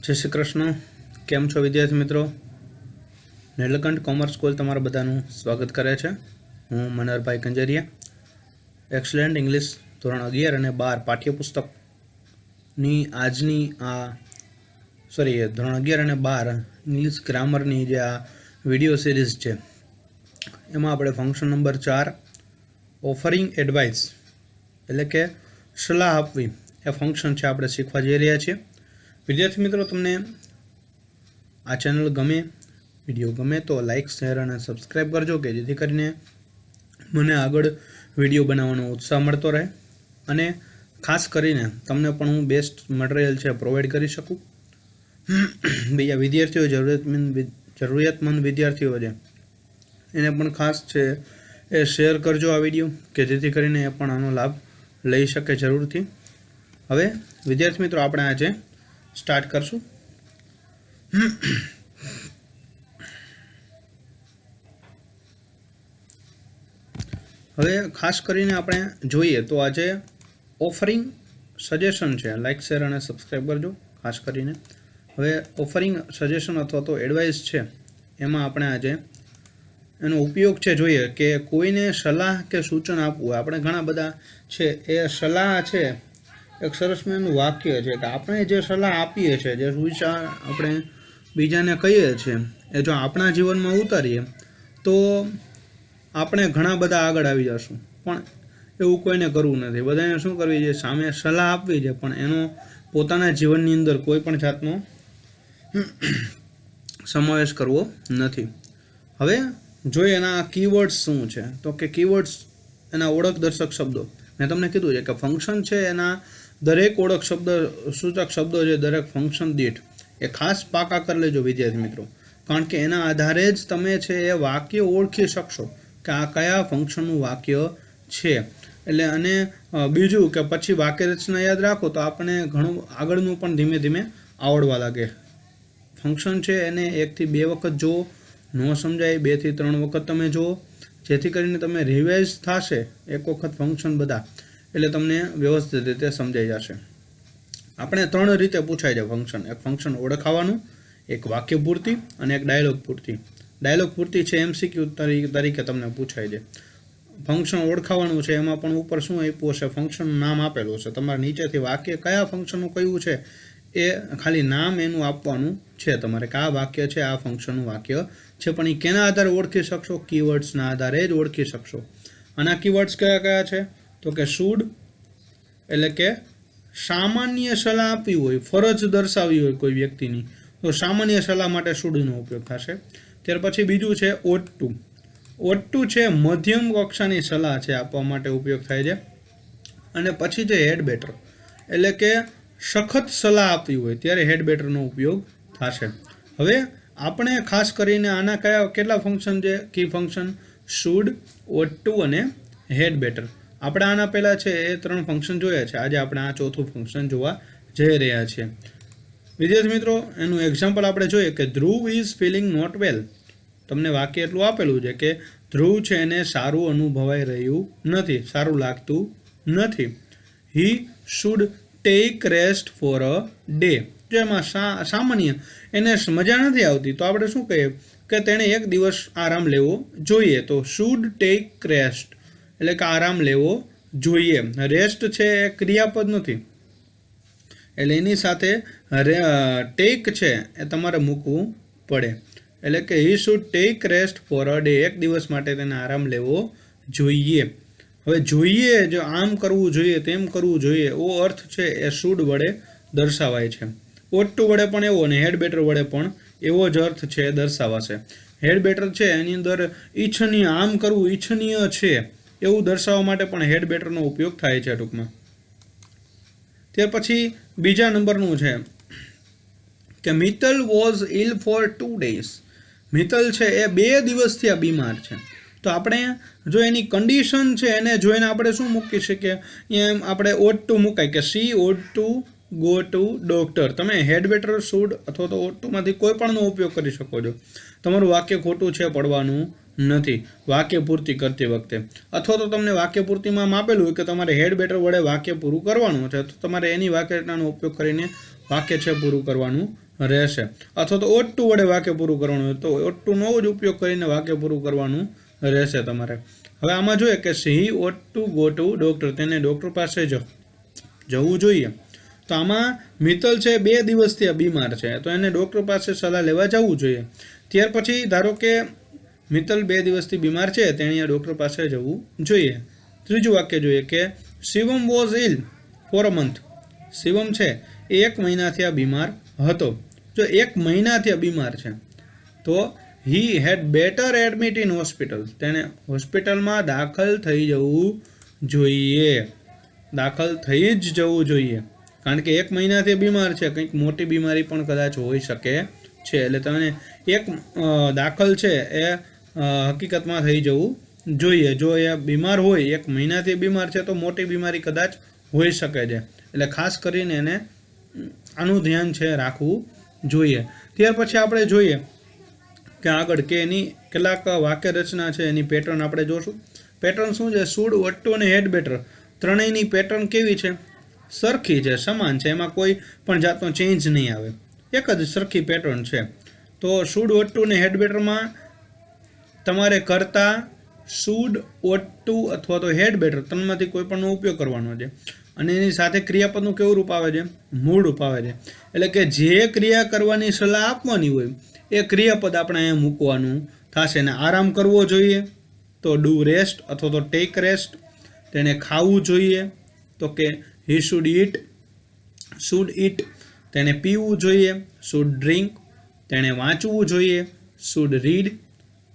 जय श्री कृष्ण। केम छो विद्यार्थी मित्रों? नीलकंठ कॉमर्स स्कूल तमारा बधानुं स्वागत करे छे। हूँ मनोहरभाई कंजरिया। एक्सलेंट इंग्लिश धोरण 11 અને 12 पाठ्यपुस्तकनी आजनी धोरण 11 અને 12 इंग्लिश ग्रामरनी जे आ विडियो सीरीज है एमां आपणे फंक्शन नंबर 4 ऑफरिंग एडवाइस एटले के सलाह आपवी ए फंक्शन है आपणे शीखवा जई रह्या छीए। विद्यार्थी मित्रों, तमने आ चेनल गमे, विडियो गमे तो लाइक शेर और सब्सक्राइब करजो कि जेथी करीने मने आगळ विडियो बनाववानो उत्साह मळतो रहे अने खास करीने तमने पण हूँ बेस्ट मटीरियल है प्रोवाइड करी शकूँ। बीजा विद्यार्थीओ जरूरियातमंद विद्यार्थीओ छे एने पण खास छे ए शेर करजो आ विडियो कि जेथी करीने ए पण आनो लाभ लई शके जरूरथी। हवे विद्यार्थी मित्रों, आपणे आजे स्टार्ट करशुं। हवे खास करीने आपणे जोईए तो आज ऑफरिंग सजेशन है। लाइक शेर और सब्सक्राइब करजो खास करीने। हवे ऑफरिंग सजेशन अथवा तो एडवाइस है एमां आपणे आज एनो उपयोग है जोईए कि कोईने सलाह के सूचन आपवुं। आपणे घणा बधा छे ए सलाह है एक सरस मजानुं वाक्य है कि आपणे जे सलाह आपीए छे, जे विचार आपणे बीजाने कहीए छे ए जो आपणा जीवनमां उतारीए तो आपणे घणा बधा आगळ आवी जशुं। पण एवुं कोईने करवुं नथी। बधाने शुं करवी जोईए? सामे सलाह आपवी छे पण एनो पोताना जीवननी अंदर कोई पण जातनो समावेश करवो नथी। हवे जोईए एना कीवर्ड्स शुं छे तो कि कीवर्ड्स एना ओळख दर्शक शब्दों। मैं तमने कीधुं छे कि फंक्शन है एना दरेक ओळख शब्द सूचक शब्दों है दरेक फंक्शन दीठ ए खास पाका कर लेजो विद्यार्थी मित्रों, कारण के एना आधारे ज तमे छे ए वाक्य ओळखी शकशो कि आ कया फंक्शननुं वाक्य छे। एटले अने बीजुं के पछी वाक्य रचना याद राखो तो आपणे घणुं आगळनुं पण धीमे धीमे आवडवा लागे। फंक्शन है एने 1 થી 2 वखत जो न समझाय 2 થી 3 वखत तमे जो, जेथी करीने तमे रिवाइज थशे एक वखत फंक्शन बधा एटले तमने व्यवस्थित रीते समजाई जशे। आपणे 3 रीते पूछाय छे फंक्शन। एक फंक्शन ओळखावानुं, एक वाक्य पूर्ति अने एक डायलॉग पूर्ति। डायलॉग पूर्ति छे एमसीक्यू तरीके तमने पूछाय छे। फंक्शन ओळखावानुं छे एमां पण उपर शुं आप्युं छे? फंक्शन नाम आपेलुं छे। तमारे नीचेथी वाक्य कया फंक्शननुं कह्युं छे ए खाली नाम एनुं आपवानुं छे तमारे कि आ वाक्य छे आ फंक्शननुं वाक्य छे। पण ए केना आधारे ओळखी शकशो? कीवर्ड्सना आधारे ज ओळखी शकशो। आना कीवर्ड्स कया कया छे तो कि शुड एटले के सामान्य सलाह आपी होय, फरज दर्शावी होय कोई व्यक्तिनी तो सामान्य सलाह माटे शुडनो उपयोग थशे। त्यार पछी बीजुं छे ओट टू। ओट टू छे मध्यम कक्षानी सलाह छे आपवा माटे उपयोग थाय छे। अने पछी छे हेड बेटर एटले के सखत सलाह आपी होय त्यारे हेड बेटरनो उपयोग थशे। हवे आपणे खास करीने आना कया केटला फंक्शन छे? की फंक्शन शुड, ओट टू अने हेड बेटर। આપણે આના પહેલા છે એ 3 ફંક્શન જોયા છે। આજે આપણે આ ચોથું ફંક્શન જોવા જઈ રહ્યા છીએ। વિદ્યાર્થી મિત્રો, એનું એક્ઝામ્પલ આપણે જોઈએ કે ધ્રુવ ઇઝ ફીલિંગ નોટ વેલ। તમને વાક્ય એટલું આપેલું છે કે ધ્રુવ છે એને સારું અનુભવાઈ રહ્યું નથી, સારું લાગતું નથી। He should take rest for a day. જો એમાં સામાન્ય એને મજા નથી આવતી તો આપણે શું કહીએ કે તેણે એક દિવસ આરામ લેવો જોઈએ। તો શુડ ટેક રેસ્ટ એટલે કે આરામ લેવો જોઈએ। રેસ્ટ છે એ ક્રિયાપદ નથી એટલે એની સાથે ટેક છે એ તમારે મૂકવું પડે। એટલે કે he should take rest for a day, એક દિવસ માટે તેને આરામ લેવો જોઈએ। હવે જોઈએ જો આમ કરવું જોઈએ તેમ કરવું જોઈએ એવો અર્થ છે એ શુડ વડે દર્શાવાય છે। ઓટ ટુ વડે પણ એવો અને હેડ બેટર વડે પણ એવો જ અર્થ છે દર્શાવાશે। હેડ બેટર છે એની અંદર ઈચ્છનીય, આમ કરવું ઈચ્છનીય છે એવું દર્શાવવા માટે પણ હેડ બેટરનો ઉપયોગ થાય છે ટૂંકમાં। ત્યાર પછી બીજા નંબરનું છે કે Mittal was ill for 2 days। Mittal છે એ 2 દિવસથી આ બીમાર છે। તો આપણે જો એની કન્ડિશન છે એને જોઈને આપણે શું મૂકી શકીએ? એમ આપણે ઓટ ટુ મુકાય કે C ought two go two doctor. તમે હેડ બેટર, શુડ અથવા તો ઓટ ટુમાંથી કોઈ પણનો ઉપયોગ કરી શકો છો। તમારું વાક્ય ખોટું છે પડવાનું નથી વાક્ય પૂર્તિ કરતી વખતે. અથવા તો તમને વાક્ય પૂર્તિમાં આપેલું હોય કે તમારે હેડ બેટર વડે વાક્ય પૂરું કરવાનું છે, તો તમારે એની વાક્ય રચનાનો ઉપયોગ કરીને વાક્ય છે પૂરું કરવાનું રહેશે. અથવા તો ઓટ ટુ વડે વાક્ય પૂરું કરવાનું હોય તો ઓટ ટુનો જ ઉપયોગ કરીને વાક્ય પૂરું કરવાનું રહેશે તમારે. હવે આમાં જોઈએ કે હી ought two go to doctor, તેને ડૉક્ટર પાસે જવું જોઈએ. તો આમાં મિત્તલ છે 2 દિવસથી બીમાર છે, તો એને ડૉક્ટર પાસે સલાહ લેવા જવું જોઈએ. ત્યાર પછી ધારો કે મિત્તલ 2 દિવસથી બીમાર છે, તેણે ડૉક્ટર પાસે જવું જોઈએ. ત્રીજું વાક્ય જોઈએ કે Shivam was ill for a month. Shivam છે એ 1 મહિનાથી બીમાર હતો. જો 1 મહિનાથી બીમાર છે તો he had better admit in hospital, તેને હોસ્પિટલમાં દાખલ થઈ જવું જોઈએ. દાખલ થઈ જ જવું જોઈએ, કારણ કે 1 મહિનાથી બીમાર છે, કંઈક મોટી બીમારી પણ કદાચ હોઈ શકે છે. એટલે તમને દાખલ છે એ હકીકતમાં થઈ જવું જોઈએ. જો એ બીમાર હોય 1 મહિનાથી બીમાર છે તો મોટી બીમારી કદાચ હોઈ શકે છે. એટલે ખાસ કરીને એને આનું ધ્યાન છે રાખવું જોઈએ. ત્યાર પછી આપણે જોઈએ કે આગળ કે એની કેટલાક વાક્ય રચના છે, એની પેટર્ન આપણે જોશું. પેટર્ન શું છે? શુડ, વોટ ટુ અને હેડ બેટર, ત્રણેયની પેટર્ન કેવી છે? સરખી છે, સમાન છે, એમાં કોઈ પણ જાતનો ચેન્જ નહીં આવે, એક જ સરખી પેટર્ન છે. તો શુડ, વોટ ટુ અને હેડ બેટરમાં તમારે કરતા શુડ, વોટ ટુ અથવા તો હેડ બેટર ત્રણમાંથી કોઈ પણનો ઉપયોગ કરવાનો છે. અને એની સાથે ક્રિયાપદનું કેવું રૂપ આવે છે? મૂળ રૂપ આવે છે. એટલે કે જે ક્રિયા કરવાની સલાહ આપવાની હોય એ ક્રિયાપદ આપણે અહીંયા મૂકવાનું થશે. ને આરામ કરવો જોઈએ તો ડુ રેસ્ટ અથવા તો ટેક રેસ્ટ. તેને ખાવું જોઈએ તો કે હી શુડ ઇટ. તેને પીવું જોઈએ, શુડ ડ્રિંક. તેણે વાંચવું જોઈએ, શુડ રીડ.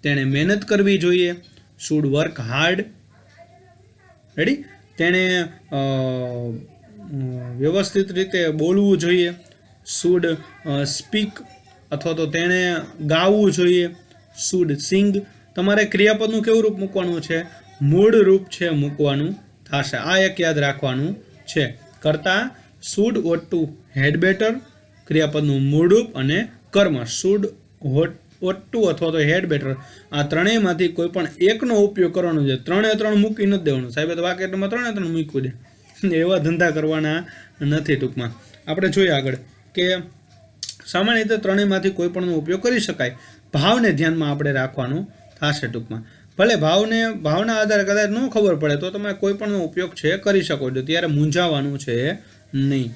તેણે મહેનત કરવી જોઈએ, શુડ વર્ક હાર્ડ. રેડી? તેણે વ્યવસ્થિત રીતે બોલવું જોઈએ, શુડ સ્પીક. અથવા તો તેણે ગાવું જોઈએ, શુડ સિંગ. તમારે ક્રિયાપદનું કેવું રૂપ મૂકવાનું છે? મૂળ રૂપ છે મૂકવાનું થશે. આ એક યાદ રાખવાનું છે. કરતા should, ought to, had better, ક્રિયાપદનું મૂળ રૂપ અને કર્મ શુડ, વોટ ટુ અથવા તો હેડ બેટર. આ ત્રણેયમાંથી કોઈ પણ એકનો ઉપયોગ કરવાનો છે. 3 મૂકી નથી દેવાનું. સાહેબે તો વાક્યમાં 3 મૂક્યું છે, એવા ધંધા કરવાના નથી. ટૂંકમાં આપણે જોઈએ આગળ કે સામાન્ય રીતે ત્રણેયમાંથી કોઈ પણનો ઉપયોગ કરી શકાય. ભાવને ધ્યાનમાં આપણે રાખવાનું થશે. ટૂંકમાં ભલે ભાવના આધારે કદાચ ન ખબર પડે તો તમે કોઈ પણનો ઉપયોગ છે કરી શકો છો, ત્યારે મૂંઝાવાનું છે નહીં.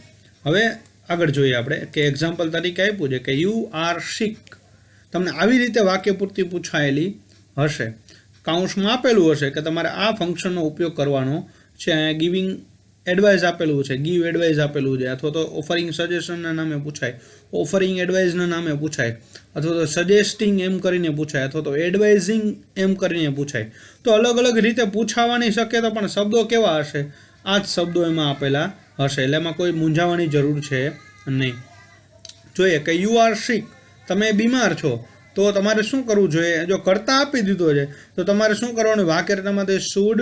હવે આગળ જોઈએ આપણે કે એક્ઝામ્પલ તરીકે આપ્યું છે કે યુ આર સિક. તમને આવી રીતે વાક્ય પૂર્તિ પૂછાયેલી હશે, કાઉન્સમાં આપેલું હશે કે તમારે આ ફંક્શનનો ઉપયોગ કરવાનો છે. અહીંયા ગિવિંગ એડવાઇસ આપેલું છે, ગીવ એડવાઇસ આપેલું છે, અથવા તો ઓફરિંગ સજેશનના નામે પૂછાય, ઓફરિંગ એડવાઇસના નામે પૂછાય, અથવા તો સજેસ્ટિંગ એમ કરીને પૂછાય, અથવા તો એડવાઇઝિંગ એમ કરીને પૂછાય. તો અલગ અલગ રીતે પૂછાવાની શક્યતા, પણ શબ્દો કેવા હશે? આ જ શબ્દો એમાં આપેલા હશે. એટલે એમાં કોઈ મૂંઝાવાની જરૂર છે નહીં. જોઈએ કે યુ આર સિક, તમે બીમાર છો, તો તમારે શું કરવું જોઈએ? જો કરતા આપી દીધો છે તો તમારે શું કરવાનું? વાક્યરચનામાંથી શુડ,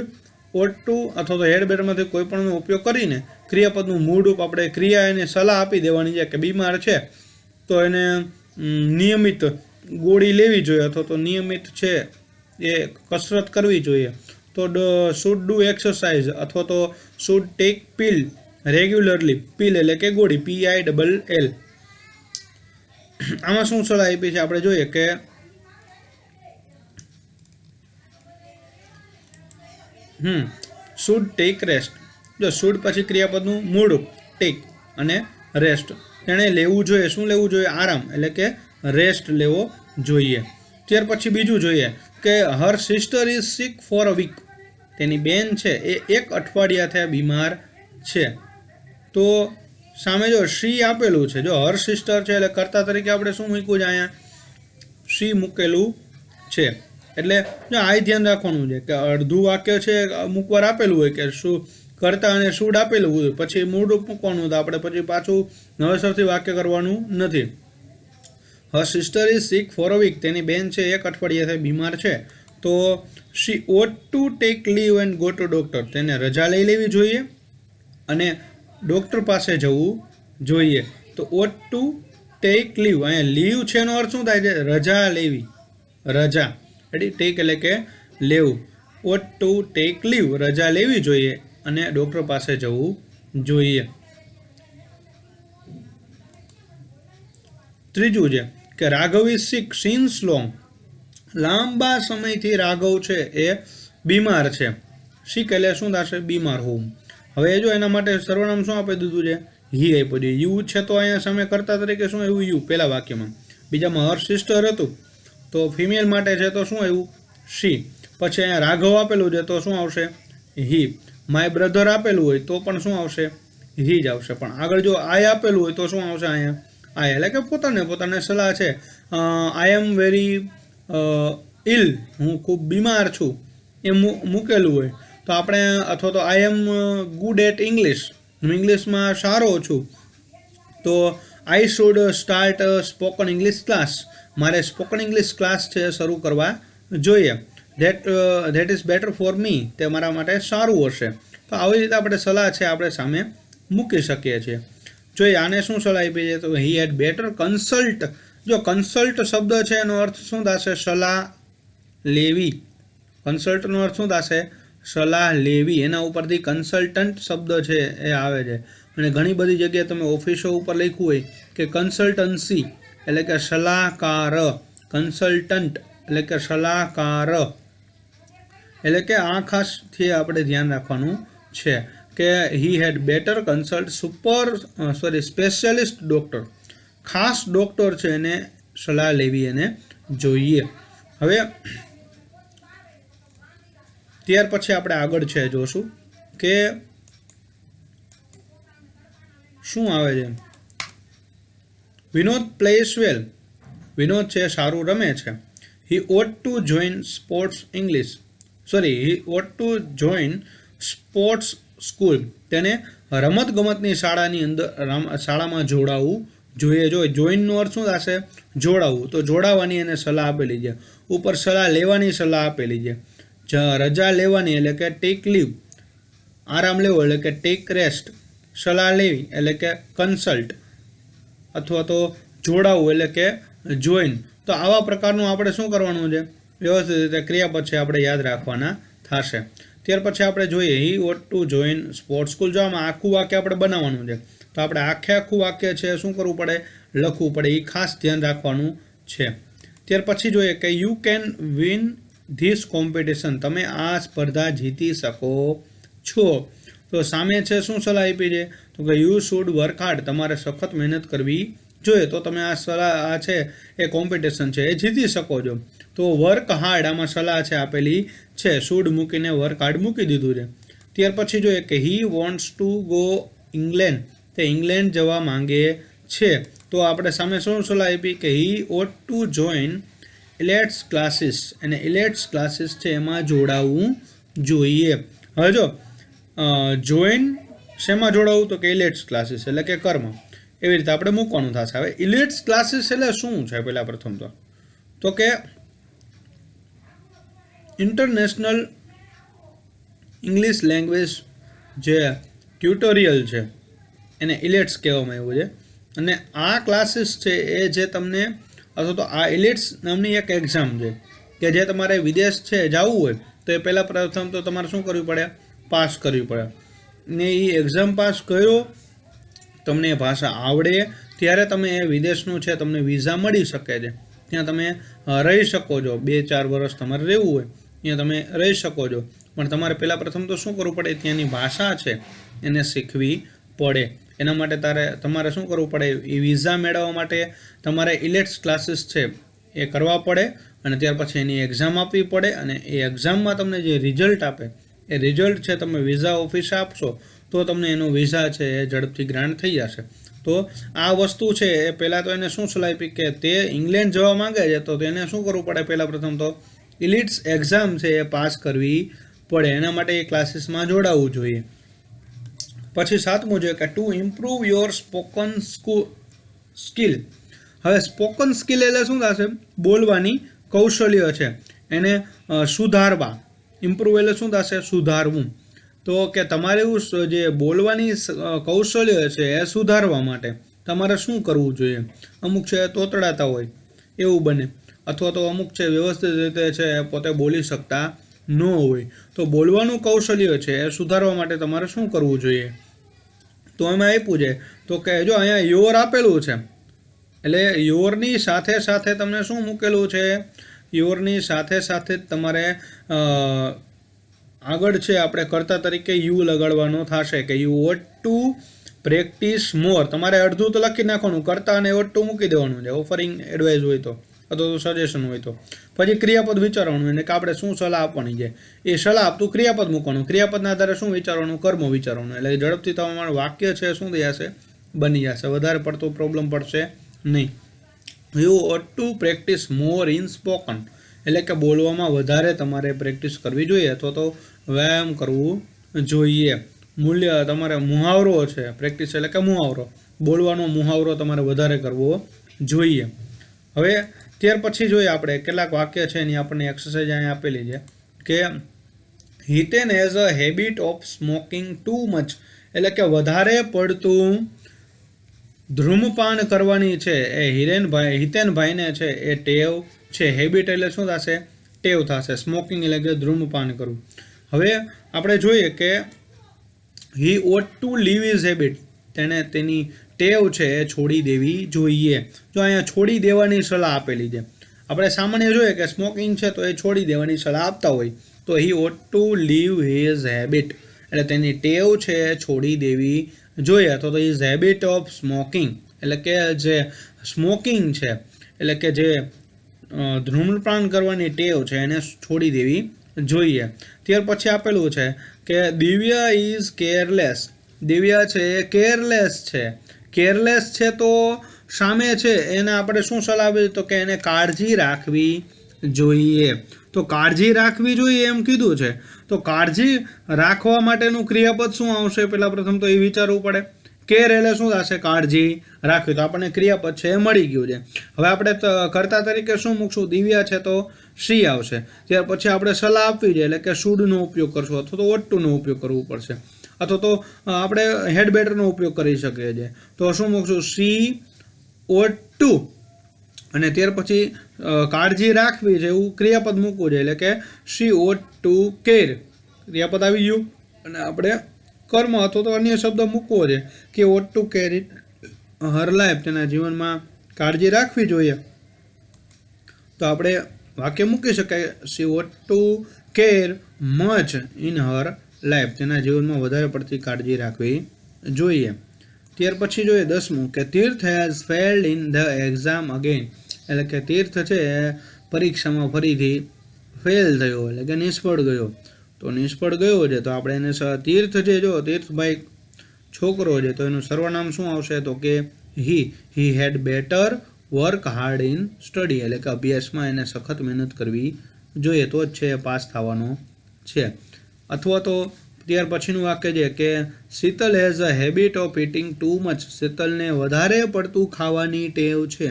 વોટ ટુ અથવા તો હેડ બેટરમાંથી કોઈ પણનો ઉપયોગ કરીને ક્રિયાપદનું મૂળ રૂપ આપણે ક્રિયા એને સલાહ આપી દેવાની છે કે બીમાર છે તો એને નિયમિત ગોળી લેવી જોઈએ, અથવા તો નિયમિત છે એ કસરત કરવી જોઈએ. તો શુડ ડુ એક્સરસાઇઝ અથવા તો શુડ ટેક પીલ રેગ્યુલરલી. પીલ એટલે કે ગોળી, PILL. આમાં શું સલાહ આપી છે આપણે જોઈએ કે શુડ ટેક રેસ્ટ. જો શુડ પછી ક્રિયાપદનું મૂળ રૂપ ટેક અને રેસ્ટ. તેણે લેવું જોઈએ. શું લેવું જોઈએ? આરામ, એટલે કે રેસ્ટ લેવો જોઈએ. ત્યાર પછી બીજું જોઈએ કે her sister is sick for a week. તેની બેન છે એ 1 અઠવાડિયાથી બીમાર છે. તો સામે જો શી આપેલું છે, જો હર સિસ્ટર છે એટલે કર્તા તરીકે આપણે શું મૂક્યું છે? અહીંયા શી મૂકેલું છે. એટલે જો આ ધ્યાન રાખવાનું છે કે અડધું વાક્ય છે અમુક વાર આપેલું હોય કે શું કરતા અને શુડ આપેલું હોય, પછી મૂળરૂપ મૂકવાનું તો આપણે પછી પાછું નવેસરથી વાક્ય કરવાનું નથી. Her sister is sick for a week, તેની બેન છે 1 અઠવાડિયાથી બીમાર છે. તો she ought to take leave and go to doctor. તેને રજા લઈ લેવી જોઈએ અને ડૉક્ટર પાસે જવું જોઈએ. તો ઓટ ટુ ટેક લીવ, અહીંયા લીવ છે એનો અર્થ શું થાય છે? રજા લેવી, રજા. રેડી, ટેક એટલે કે લેવું, ઓટ ટુ ટેક લીવ રજા લેવી જોઈએ અને ડૉક્ટર પાસે જવું જોઈએ. ત્રીજું છે કે Raghav is sick since long, લાંબા સમયથી રાઘવ છે એ બીમાર છે. સિક એટલે શું થશે? બીમાર હોવું. હવે જો એના માટે સર્વનામ શું આપી દીધું છે? હી આપ્યું છે. યુ છે તો અહીંયા સામે કર્તા તરીકે શું આવ્યું? યુ પહેલા વાક્યમાં. બીજામાં હર સિસ્ટર હતું તો ફિમેલ માટે છે તો શું આવ્યું? શી. પછી અહીંયા રાઘવ આપેલું છે તો શું આવશે? હી. માય બ્રધર આપેલું હોય તો પણ શું આવશે? હી જ આવશે. પણ આગળ જો આઈ આપેલું હોય તો શું આવશે? અહીંયા આઈ એટલે કે પોતાને સલાહ છે. આઈ એમ વેરી ઇલ, હું ખૂબ બીમાર છું એ મૂકેલું હોય તો આપણે, અથવા તો I am good at English, હું ઇંગ્લિશમાં સારો છું તો I should start spoken English class, મારે સ્પોકન ઇંગ્લિશ ક્લાસ છે શરૂ કરવા જોઈએ. That is better for me, તે મારા માટે સારું હશે. તો આવી રીતે આપણે સલાહ છે આપણે સામે મૂકી શકીએ છીએ. જોઈએ આને શું સલાહ આપી છે તો હી હેડ બેટર કન્સલ્ટ. જો કન્સલ્ટ શબ્દ છે એનો અર્થ શું થશે? સલાહ લેવી. કન્સલ્ટનો અર્થ શું થશે? સલાહ લેવી. એના ઉપરથી કન્સલ્ટન્ટ શબ્દ છે એ આવે છે. અને ઘણી બધી જગ્યાએ તમે ઓફિસો ઉપર લખ્યું હોય કે કન્સલ્ટન્સી એટલે કે સલાહકાર, કન્સલ્ટન્ટ એટલે કે સલાહકાર. એટલે કે આ ખાસથી આપણે ધ્યાન રાખવાનું છે કે he had better consult specialist doctor, ખાસ ડૉક્ટર છે એને સલાહ લેવી એને જોઈએ. હવે ત્યાર પછી આપણે આગળ છે જોશું કે શું આવે છે. વિનોદ પ્લેસ વેલ, વિનોદ છે સારું રમે છે. He ought to join sports English, he ought to join sports school, તેને રમતગમતની શાળામાં જોડાવવું જોઈએ. જોઈનનો અર્થ શું થશે? જોડાવવું. તો જોડાવાની એને સલાહ આપેલી છે. ઉપર સલાહ લેવાની સલાહ આપેલી છે. રજા લેવાની એટલે કે ટેક લીવ, આરામ લેવો એટલે કે ટેક રેસ્ટ, સલાહ લેવી એટલે કે કન્સલ્ટ, અથવા તો જોડાવવું એટલે કે જોઈન. તો આવા પ્રકારનું આપણે શું કરવાનું છે? વ્યવસ્થિત રીતે ક્રિયાપદ છે આપણે યાદ રાખવાના થશે. ત્યાર પછી આપણે જોઈએ he ought to join sports school. જો આમાં આખું વાક્ય આપણે બનાવવાનું છે તો આપણે આખું વાક્ય છે શું કરવું પડે? લખવું પડે. એ ખાસ ધ્યાન રાખવાનું છે. ત્યાર પછી જોઈએ કે you can win this competition, તમે આ સ્પર્ધા જીતી શકો છો. તો સામે છે શું સલાહ આપી છે તો કે યુ શુડ વર્ક હાર્ડ, તમારે સખત મહેનત કરવી જોઈએ તો તમે આ સલાહ છે એ કોમ્પિટિશન છે એ જીતી શકો છો. તો વર્ક હાર્ડ આમાં સલાહ છે આપેલી છે, શુડ મૂકીને વર્ક હાર્ડ મૂકી દીધું છે. ત્યાર પછી જોઈએ કે he wants to go England, તે ઇંગ્લેન્ડ જવા માંગે છે. તો આપણે સામે શું સલાહ આપી કે હી ઓટ ટુ જોઈન ઇલેટ્સ ક્લાસીસ, અને ઇલેટ્સ ક્લાસીસ છે એમાં જોડાવવું જોઈએ. હવે જો જોઈન શેમાં જોડાવવું તો કે ઇલેટ્સ ક્લાસીસ એટલે કે કર્મ, એવી રીતે આપણે મૂકવાનું થશે. હવે ઇલેટ્સ ક્લાસીસ એટલે શું છે? પહેલા પ્રથમ તો કે ઇન્ટરનેશનલ ઇંગ્લિશ લેંગ્વેજ જે ટ્યુટોરિયલ છે એને ઇલેટ્સ કહેવામાં આવ્યું છે. અને આ ક્લાસીસ છે એ જે તમને, અથવા તો આ ઇલેટ્સ નામની એક એક્ઝામ છે કે જે તમારે વિદેશ છે જવું હોય તો એ પહેલાં પ્રથમ તો તમારે શું કરવું પડે? પાસ કરવી પડે. ને એ એક્ઝામ પાસ કર્યો, તમને એ ભાષા આવડે ત્યારે તમે એ વિદેશનું છે તમને વિઝા મળી શકે છે. ત્યાં તમે રહી શકો છો. 2-4 વર્ષ તમારે રહેવું હોય ત્યાં તમે રહી શકો છો. પણ તમારે પહેલાં પ્રથમ તો શું કરવું પડે? ત્યાંની ભાષા છે એને શીખવી પડે. એના માટે તમારે શું કરવું પડે? એ વિઝા મેળવવા માટે તમારે ઇલેટ્સ ક્લાસીસ છે એ કરવા પડે અને ત્યાર પછી એની એક્ઝામ આપવી પડે. અને એ એક્ઝામમાં તમને જે રિઝલ્ટ આપે એ રિઝલ્ટ છે તમે વિઝા ઓફિસે આપશો તો તમને એનો વિઝા છે એ ઝડપથી ગ્રાન્ટ થઈ જશે. તો આ વસ્તુ છે એ પહેલાં તો એને શું સલાહ આપી કે તે ઇંગ્લેન્ડ જવા માંગે છે તો તેને શું કરવું પડે? પહેલાં પ્રથમ તો ઇલિટ્સ એક્ઝામ છે એ પાસ કરવી પડે. એના માટે એ ક્લાસીસમાં જોડાવવું જોઈએ. પછી 7મું જોઈએ કે to improve your spoken skill. હવે સ્પોકન સ્કિલ એટલે શું થશે? બોલવાની કૌશલ્ય છે એને સુધારવા. ઇમ્પ્રૂવ એટલે શું થશે? સુધારવું. તો કે તમારે જે બોલવાની કૌશલ્ય છે એ સુધારવા માટે તમારે શું કરવું જોઈએ? અમુક છે તોતડાતા હોય એવું બને, અથવા તો અમુક છે વ્યવસ્થિત રીતે છે પોતે બોલી શકતા ન હોય, તો બોલવાનું કૌશલ્ય છે એ સુધારવા માટે તમારે શું કરવું જોઈએ? તો એમાં આપ્યું છે તો કે જો અહીંયા યોર આપેલું છે, એટલે યોરની સાથે સાથે તમને શું મૂકેલું છે? યોરની સાથે સાથે જ તમારે આગળ છે આપણે કર્તા તરીકે યુ લગાડવાનો થશે કે યુ વોટ ટુ પ્રેક્ટિસ મોર. તમારે અડધું તો લખી નાખવાનું, કર્તા અને વોટ ટુ મૂકી દેવાનું છે ઓફરિંગ એડવાઇસ હોય તો, અથવા તો સજેશન હોય તો. પછી ક્રિયાપદ વિચારવાનું, એટલે કે આપણે શું સલાહ આપવાની છે એ સલાહ આપતું ક્રિયાપદ મૂકવાનું. ક્રિયાપદના આધારે શું વિચારવાનું? કર્મ વિચારવાનું. એટલે ઝડપથી તમારું વાક્ય છે શું થઈ જશે? બની જશે. વધારે પડતો પ્રોબ્લેમ પડશે નહીં. You ought to practice more in spoken, એટલે કે બોલવામાં વધારે તમારે પ્રેક્ટિસ કરવી જોઈએ અથવા તો વ્યાયામ કરવું જોઈએ. મૂલ્ય તમારે મુહાવરો છે, પ્રેક્ટિસ એટલે કે મુહાવરો, બોલવાનો મુહાવરો તમારે વધારે કરવો જોઈએ. હવે ત્યાર પછી જોઈએ આપણે કેટલાક વાક્ય છે એની આપણને એક્સરસાઇઝ અહીંયા આપેલી છે કે Hiten has a habit of smoking too much, એટલે કે વધારે પડતું ધૂમ્રપાન કરવાની છે એ હિતેનભાઈને છે એ ટેવ છે. હેબિટ એટલે શું થશે? ટેવ થશે. સ્મોકિંગ એટલે કે ધૂમ્રપાન કરવું. હવે આપણે જોઈએ કે હી ought two leave his habit, તેની ટેવ છે એ છોડી દેવી જોઈએ. જો અહીંયા છોડી દેવાની સલાહ આપેલી છે. આપણે સામાન્ય જોઈએ કે સ્મોકિંગ છે તો એ છોડી દેવાની સલાહ આપતા હોય, તો હી ought two leave his habit, એટલે તેની ટેવ છે એ છોડી દેવી જોઈએ. અથવા તો હિઝ હેબિટ ઓફ સ્મોકિંગ, એટલે કે જે સ્મોકિંગ છે એટલે કે જે ધૂમ્રપાન કરવાની ટેવ છે એને છોડી દેવી જોઈએ. ત્યાર પછી આપેલું છે કે દિવ્યા ઇઝ કેરલેસ. દિવ્યા છે એ કેરલેસ છે. કેરલેસ છે તો સામે છે એને આપણે શું સલાહ આપી? તો કે એને કાળજી રાખવી જોઈએ. તો કાળજી રાખવી જોઈએ એમ કીધું છે, તો કાળજી રાખવા માટેનું ક્રિયાપદ શું આવશે? પહેલા પ્રથમ તો એ વિચારવું પડે. કેર એટલે શું થશે? કાળજી રાખવી. તો આપણને ક્રિયાપદ છે એ મળી ગયું છે. હવે આપણે કર્તા તરીકે શું મૂકશું? દિવ્યા છે તો સી આવશે. ત્યાર પછી આપણે સલાહ આપવી છે એટલે કે શુડનો ઉપયોગ કરશું અથવા તો ઓટ ટુનો ઉપયોગ કરવો પડશે, અથવા તો આપણે હેડ બેટરનો ઉપયોગ કરી શકીએ છીએ. તો શું મૂકશું? સી ઓટ ટુ, અને ત્યાર પછી કાળજી રાખવી છે એવું ક્રિયાપદ મૂકવું છે એટલે કે સી ઓટ ટુ કેર. ક્રિયાપદ આવી ગયું અને આપણે કર્મ અથવા તો અન્ય શબ્દ મૂકવો છે કે ought to care it her life, તેના જીવનમાં કાળજી રાખવી જોઈએ. તો આપણે વાક્ય મૂકી શકાય she ought to care much in her life, તેના જીવનમાં વધારે પડતી કાળજી રાખવી જોઈએ. ત્યાર પછી જોઈએ 10મું કે Tirth has failed in the exam again, એટલે કે તીર્થ છે પરીક્ષામાં ફરીથી ફેલ થયો એટલે કે નિષ્ફળ ગયો. તો નિષ્ફળ ગયો છે તો આપણે એને તીર્થ છે, જો તીર્થભાઈ છોકરો છે તો એનું સર્વનામ શું આવશે? તો કે he had better work hard in study, એટલે કે અભ્યાસમાં એને સખત મહેનત કરવી જોઈએ તો જ છે પાસ થવાનો છે. અથવા તો ત્યાર પછીનું વાક્ય છે કે Sheetal has a habit of eating too much, શીતલને વધારે પડતું ખાવાની ટેવ છે.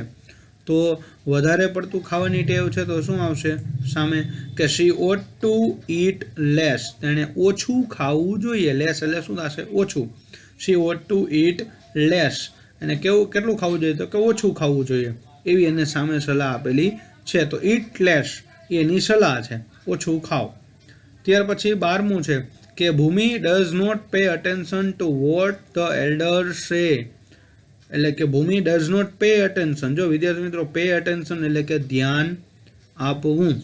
તો વધારે પડતું ખાવાની ટેવ છે તો શું આવશે સામે? કે શી ઓટ ટુ ઇટ લેસ, તેણે ઓછું ખાવું જોઈએ. લેસ એટલે શું થશે? ઓછું. શી ઓટ ટુ ઇટ લેસ, એને કેટલું ખાવું જોઈએ? તો કે ઓછું ખાવું જોઈએ, એવી એને સામે સલાહ આપેલી છે. તો ઇટ લેસ એની સલાહ છે, ઓછું ખાવ. ત્યાર પછી 12મું છે કે Bhoomi does not pay attention to what the elders say, એટલે કે Bhoomi does not pay attention. જો વિદ્યાર્થી મિત્રો, પે અટેન્શન એટલે કે ધ્યાન આપવું.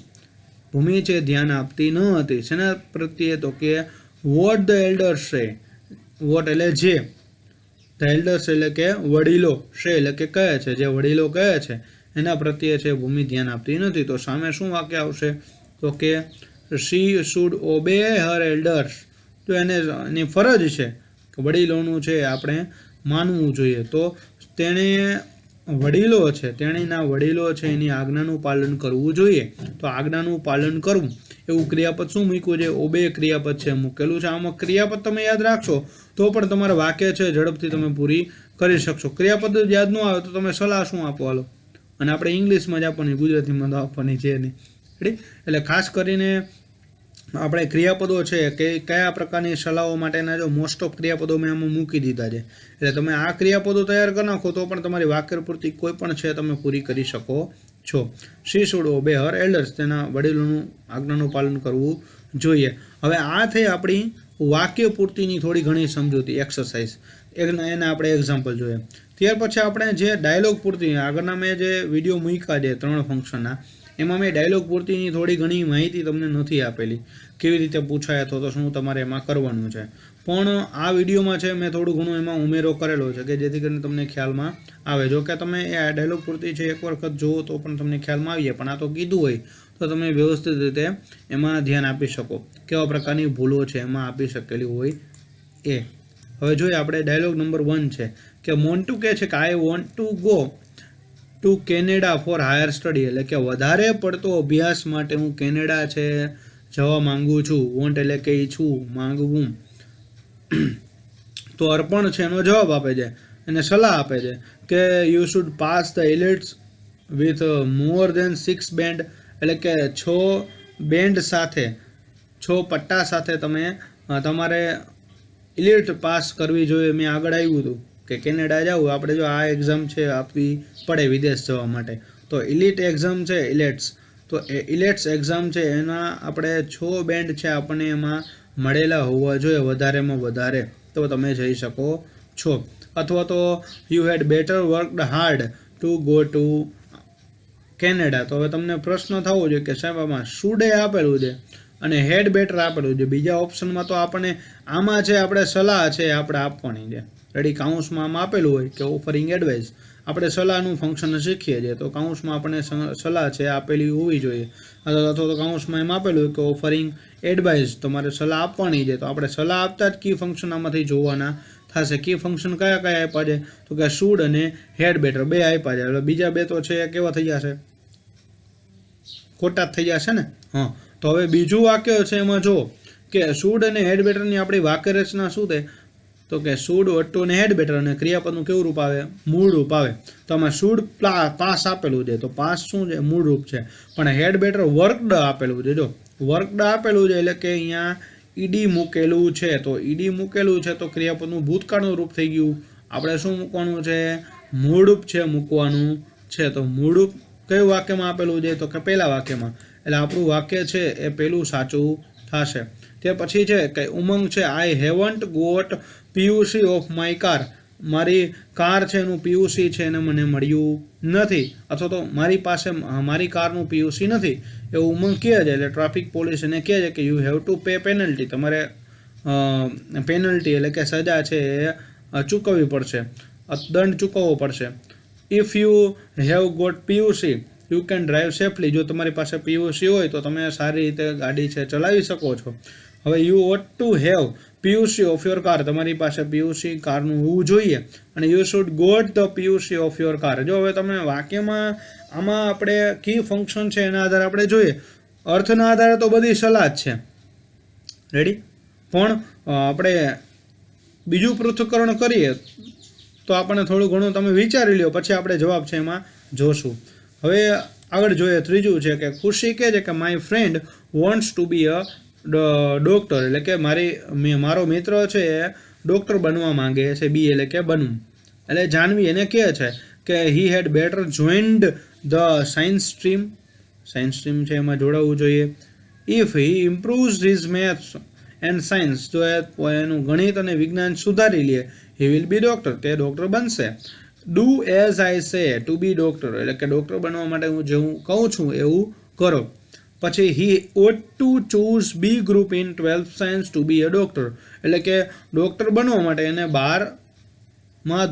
ભૂમિ છે ધ્યાન આપતી ન હતી શેના પ્રત્યે? તો કે વોટ ધ એલ્ડર્સ સે. વોટ એટલે જે, ધ એલ્ડર્સ એટલે કે વડીલો, સે એટલે કે કહે છે, જે વડીલો કહે છે એના પ્રત્યે છે ભૂમિ ધ્યાન આપતી નથી. તો સામે શું વાક્ય આવશે? તો કે she should obey her elders, તો એની ફરજ છે કે વડીલોનું છે આપણે માનવું જોઈએ. તો તેણે વડીલો છે, તેણીના વડીલો છે એની આજ્ઞાનું પાલન કરવું જોઈએ. તો આજ્ઞાનું પાલન કરવું એવું ક્રિયાપદ શું મૂક્યું છે? ઓબે ક્રિયાપદ છે મૂકેલું છે. આમાં ક્રિયાપદ તમે યાદ રાખશો તો પણ તમારે વાક્ય છે ઝડપથી તમે પૂરી કરી શકશો. ક્રિયાપદ યાદ ન આવે તો તમે સલાહ શું આપો? હાલો, અને આપણે ઇંગ્લિશમાં જ આપવાની, ગુજરાતીમાં તો આપવાની છે નહીં. એટલે ખાસ કરીને આપણે ક્રિયાપદો છે કે કયા પ્રકારની સલાહો માટેના જો મોસ્ટ ઓફ ક્રિયાપદો મેં આમાં મૂકી દીધા છે. એટલે તમે આ ક્રિયાપદો તૈયાર કરી નાખો તો પણ તમારી વાક્ય પૂર્તિ કોઈ પણ છે તમે પૂરી કરી શકો છો. She should obey her elders, તેના વડીલોનું આજ્ઞાનું પાલન કરવું જોઈએ. હવે આ થઈ આપણી વાક્ય પૂર્તિની થોડી ઘણી સમજૂતી એક્સરસાઇઝ, એને આપણે એક્ઝામ્પલ જોઈએ. ત્યાર પછી આપણે જે ડાયલોગ પૂર્તિ, આગળના મેં જે વિડીયો મૂક્યા છે 3 ફંક્શનના, એમાં મેં ડાયલોગ પૂર્તિની થોડી ઘણી માહિતી તમને નથી આપેલી, કેવી રીતે પૂછાય અથવા તો શું તમારે એમાં કરવાનું છે. પણ આ વિડીયોમાં છે મેં થોડું ઘણું એમાં ઉમેરો કરેલો છે કે જેથી કરીને તમને ખ્યાલમાં આવે. જો કે તમે એ ડાયલોગ પૂર્તિ છે એક વખત જુઓ તો પણ તમને ખ્યાલમાં આવીએ, પણ આ તો કીધું હોય તો તમે વ્યવસ્થિત રીતે એમાં ધ્યાન આપી શકો, કેવા પ્રકારની ભૂલો છે એમાં આપી શકેલી હોય એ. હવે જોઈએ આપણે ડાયલોગ નંબર 1 છે કે મોન્ટુ કહે છે કે I want to go to Canada four higher study, એટલે કે વધારે પડતો અભ્યાસ માટે હું કેનેડા છે જવા માંગુ છું. વોન્ટ એટલે કે ઈચ્છું, માંગવું. તો અર્પણ છે એનો જવાબ આપે છે અને સલાહ આપે છે કે you should pass the IELTS with more than 6 band, એટલે કે 6 બેન્ડ સાથે, 6 પટ્ટા સાથે તમે તમારે ઇલિટ પાસ કરવી જોઈએ. મેં આગળ આવ્યું હતું કે કેનેડા જવું આપણે, જો આ એક્ઝામ છે આપવી પડે વિદેશ જવા માટે, તો ઇલિટ એક્ઝામ છે ઇલેટ્સ, તો એ ઇલેટ્સ એક્ઝામ છે એના આપણે 6 બેન્ડ છે આપણને એમાં મળેલા હોવા જોઈએ વધારેમાં વધારે, તો તમે જઈ શકો છો. અથવા તો you had better worked hard to go to Canada, તો હવે તમને પ્રશ્ન થવો જોઈએ કે સાહેબ આમાં શુડ એ આપેલું છે અને હેડ બેટર આપેલું છે. બીજા ઓપ્શનમાં તો આપણને આમાં છે આપણે સલાહ છે આપણે આપવાની છે. રેડી, કાઉન્સમાં આમાં આપેલું હોય કે ઓફરિંગ એડવાઇસ, આપણે સલાહનું ફંક્શન શીખીએ છીએ તો કાઉન્સમાં આપણને સલાહ છે આપેલી હોવી જોઈએ. અથવા તો કાઉન્સમાં એમ આપેલું હોય કે ઓફરિંગ એડવાઇસ, તમારે સલાહ આપવાની છે, તો આપણે સલાહ આપતા જ કી ફંક્શન આમાંથી જોવાના થશે. કી ફંક્શન કયા કયા આપ્યા છે તો કે શુડ અને હેડ બેટર 2 આપ્યા છે. એટલે બીજા 2 તો છે કેવા થઈ જશે, ખોટા જ થઈ જશે ને. હા, તો હવે બીજું વાક્ય છે એમાં જો કે શુડ અને હેડ બેટરની આપણી વાક્ય રચના શું થાય તો કે શુડ વટ્ટુ અને હેડ બેટર, અને ક્રિયાપદનું કેવું રૂપ આવે, મૂળ રૂપ આવે. તો આમાં શુડ પાસ આપેલું છે, તો પાસ શું છે, મૂળ રૂપ છે. પણ હેડ બેટર વર્કડ આપેલું છે. જો વર્કડ આપેલું છે એટલે કે અહીંયા ઈડી મૂકેલું છે, તો ઈડી મૂકેલું છે તો ક્રિયાપદનું ભૂતકાળનું રૂપ થઈ ગયું. આપણે શું મૂકવાનું છે, મૂળરૂપ છે મૂકવાનું છે. તો મૂળરૂપ કયું વાક્યમાં આપેલું છે તો કે પહેલા વાક્યમાં, એટલે આપણું વાક્ય છે એ પહેલું સાચું થશે. ત્યાર પછી છે કે ઉમંગ છે I haven't got PUC of my car, મારી કાર છે એનું પીયુસી છે એને મને મળ્યું નથી, અથવા તો મારી પાસે મારી કારનું પીયુસી નથી એવું ઉમંગ કહે છે. એટલે ટ્રાફિક પોલીસ એને કહે છે કે you have to pay penalty, તમારે પેનલ્ટી એટલે કે સજા છે એ ચૂકવવી પડશે, દંડ ચૂકવવો પડશે. If you have got PUC you can drive safely, જો તમારી પાસે પીયુસી હોય તો તમે સારી રીતે ગાડી છે ચલાવી શકો છો. હવે you want to have PUC of your car, તમારી પાસે પીયુસી કારનું હોવું જોઈએ, અને you should got the PUC of your car. જો હવે તમે વાક્યમાં આમાં આપણે કી ફંક્શન છે એના આધારે આપણે જોઈએ, અર્થના આધારે તો બધી સલાહ જ છે. રેડી, પણ આપણે બીજું પૃથ્થકરણ કરીએ તો આપણને થોડું ઘણું તમે વિચારી લ્યો, પછી આપણે જવાબ છે એમાં જોશું. હવે આગળ જોઈએ ત્રીજું છે કે ખુશી કહે છે કે my friend wants to be a doctor, એટલે કે મારો મિત્ર છે એ ડોક્ટર બનવા માંગે છે, બી એટલે કે બનવું. એટલે જાનવી એને કહે છે કે he had better joined the science stream છે એમાં જોડાવવું જોઈએ. If he improves his maths and science, જો એનું ગણિત અને વિજ્ઞાન સુધારી લે, હી વિલ બી ડોક્ટર, તે ડોક્ટર બનશે. Do as I say to B doctor, એટલે કે ડોક્ટર બનવા માટે હું જેવું કહું છું એવું કરો. પછી he ought to choose B group in 12th science to be a doctor, એટલે કે ડોક્ટર બનવા માટે એને 12મા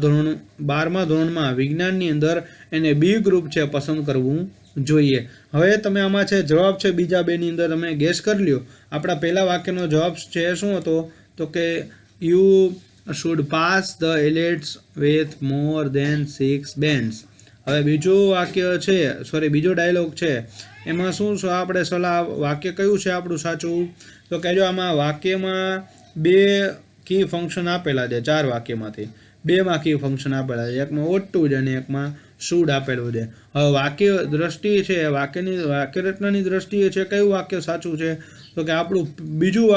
ધોરણમાં વિજ્ઞાનની અંદર એને બી ગ્રુપ છે પસંદ કરવું જોઈએ. હવે તમે આમાં છે જવાબ છે બીજા 2ની અંદર તમે ગેસ કરી લ્યો. આપણા પહેલા વાક્યનો જવાબ છે શું હતો તો કે you should pass the IELTS with more than 6 bands. હવે બીજું વાક્ય છે, બીજો ડાયલોગ છે એમાં શું આપણે સલાહ, વાક્ય કયું છે આપણું સાચું તો કે જો આમાં વાક્યમાં 2 કી ફંક્શન આપેલા છે, 4 વાક્યમાંથી 2માં કી ફંક્શન આપેલા છે, એકમાં ઓટ ટુ છે અને એકમાં શુડ આપેલું છે. હવે વાક્ય દ્રષ્ટિ છે, વાક્ય રચનાની દ્રષ્ટિએ છે કયું વાક્ય સાચું છે તો કે આપણું ત્રીજું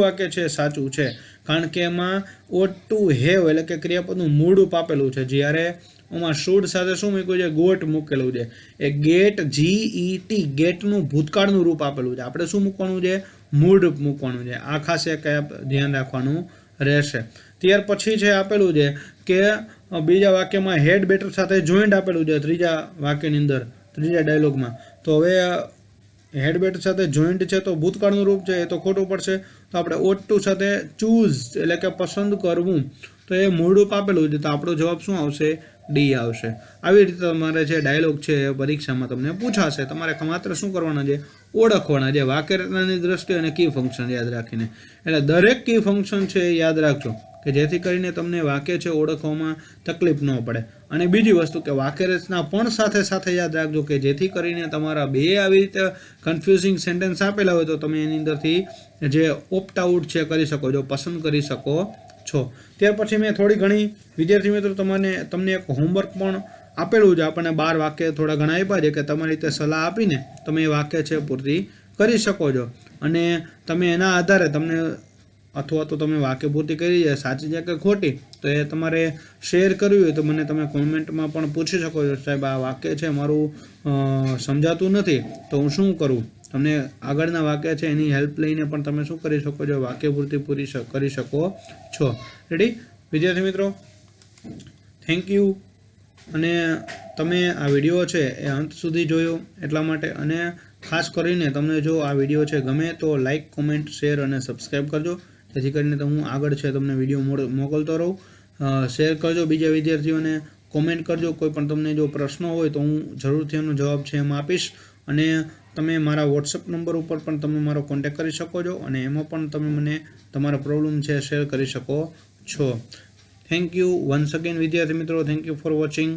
વાક્ય છે સાચું છે, કારણ કે એમાં ought to have એટલે કે ક્રિયાપદનું મૂળ રૂપ આપેલું છે, જ્યારે આમાં should સાથે શું મૂક્યું છે? ગોટ મૂકેલું છે. એ ગેટ GET ગેટનું ભૂતકાળનું રૂપ આપેલું છે. આપણે શું મૂકવાનું છે? મૂળ રૂપ મૂકવાનું છે. આ ખાસ એક ધ્યાન રાખવાનું રહેશે. ત્યાર પછી છે આપેલું છે કે બીજા વાક્યમાં હેડ બેટર સાથે જોઈન્ટ આપેલું છે ત્રીજા વાક્યની અંદર, ત્રીજા ડાયલોગમાં. તો હવે હેડ બેટર સાથે જોઈન્ટ છે તો ભૂતકાળનું રૂપ છે, એ તો ખોટું પડશે. તો આપણે ought to સાથે ચૂઝ એટલે કે પસંદ કરવું, તો એ મૂળ રૂપ આપેલું છે. તો આપણો જવાબ શું આવશે? ડી આવશે. આવી રીતે તમારે જે ડાયલોગ છે એ પરીક્ષામાં તમને પૂછાશે. તમારે માત્ર શું કરવાના છે? ઓળખવાના છે વાક્ય રચનાની દ્રષ્ટિએ અને કી ફંક્શન યાદ રાખીને. એટલે દરેક કી ફંક્શન છે એ યાદ રાખજો કે જેથી કરીને તમને વાક્ય છે ઓળખવામાં તકલીફ ન પડે. અને બીજી વસ્તુ કે વાક્ય રચના પણ સાથે સાથે યાદ રાખજો કે જેથી કરીને તમારા બે આવી રીતે કન્ફ્યુઝિંગ સેન્ટેન્સ આપેલા હોય તો તમે એની અંદરથી જે ઓપ્ટ આઉટ છે કરી શકો છો, પસંદ કરી શકો છો. ત્યાર પછી મેં થોડી ઘણી વિદ્યાર્થી મિત્રો તમને એક હોમવર્ક પણ આપેલું છે. આપણને 12 વાક્ય થોડા ઘણા આપ્યા છે કે તમારી રીતે સલાહ આપીને તમે એ વાક્ય છે પૂર્તિ કરી શકો છો. અને તમે એના આધારે તમને અથવા તો તમે વાક્ય પૂર્તિ કરી છે સાચી છે કે ખોટી, તો એ તમારે શેર કરવી હોય તો મને તમે કોમેન્ટમાં પણ પૂછી શકો છો. સાહેબ આ વાક્ય છે મારું સમજાતું નથી તો હું શું કરું? તમને આગળના વાક્ય છે એની હેલ્પ લઈને પણ તમે શું કરી શકો છો? વાક્ય પૂર્તિ પૂરી કરી શકો છો. રેડી વિદ્યાર્થી મિત્રો? Thank you. અને તમે આ વિડીયો છે એ અંત સુધી જોયો એટલા માટે. અને ખાસ કરીને તમને જો આ વિડીયો છે ગમે તો લાઇક, કોમેન્ટ, શેર અને સબસ્ક્રાઈબ કરજો, જેથી કરીને તો હું આગળ છે તમને વિડીયો મોકલતો રહું. શેર કરજો બીજા વિદ્યાર્થીઓને, કોમેન્ટ કરજો. કોઈ પણ તમને જો પ્રશ્નો હોય તો હું જરૂરથી એનો જવાબ છે એમાં આપીશ. અને તમે મારા વોટ્સઅપ નંબર ઉપર પણ તમે મારો કોન્ટેક્ટ કરી શકો છો અને એમાં પણ તમે મને તમારા પ્રોબ્લેમ છે શેર કરી શકો છો. થેન્ક યુ વન્સ અગેન વિદ્યાર્થી મિત્રો. Thank you for watching.